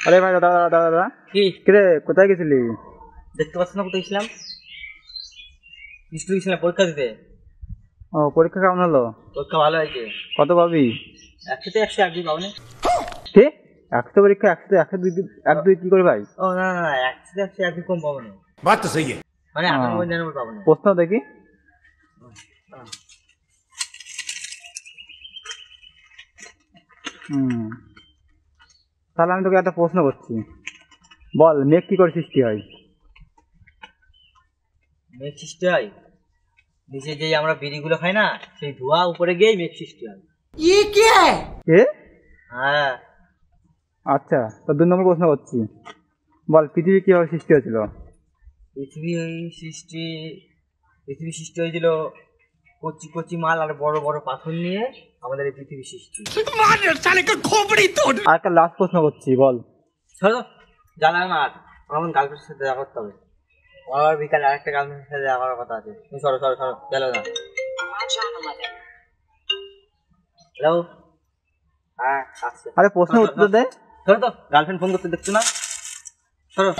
আরে ভাই দাদা দাদা দাদা কি কিরে কোথায় গেছিলি? দেখতে পাচ্ছ না কোথায় ছিলাম? স্কুলে গেছিলাম পরীক্ষা দিতে। ও পরীক্ষা কেমন হলো? পরীক্ষা ভালো হয়েছে। কত পাবি? 100-100 একদিন পাবো না। কি 100 পরীক্ষা 100 100 দুই এক দুই কি করে ভাই? ও না না না 100-100 একদিন কম পাবো না। बात तो सही है। মানে 98 পাবো না। প্রশ্ন দেখি। হুম, তাহলে আমি তোকে একটা প্রশ্ন করছি, বল মেঘ কি করে সৃষ্টি হয়? মেঘ সৃষ্টি হয় নিচে যে আমরা বিড়িগুলো খাই না, সেই ধোঁয়া উপরে গিয়েই মেঘ সৃষ্টি হয়। এ হ্যাঁ। আচ্ছা, তো 2 নম্বর প্রশ্ন করছি, বল পৃথিবী কিভাবে সৃষ্টি হয়েছিল? পৃথিবী সৃষ্টি পৃথিবী সৃষ্টি হয়েছিল কচি কচি মাল আর বড় বড় পাথর নিয়ে আমাদের এই পৃথিবী সৃষ্টি। আর একটা লাস্ট প্রশ্ন করছি, বল। চলো জানা না, আর আমার গার্লফ্রেন্ডের সাথে দেখা করতে হবে। আবার বিকালে আরেকটা গার্লফ্রেন্ডের সাথে দেখা করার কথা আছে। তুমি সরো সরো সরো, গেল না। হ্যালো, হ্যাঁ আসছে। আরে প্রশ্ন উত্তর দে। সরো তো, গার্লফ্রেন্ড ফোন করতে দেখছো না? সরো।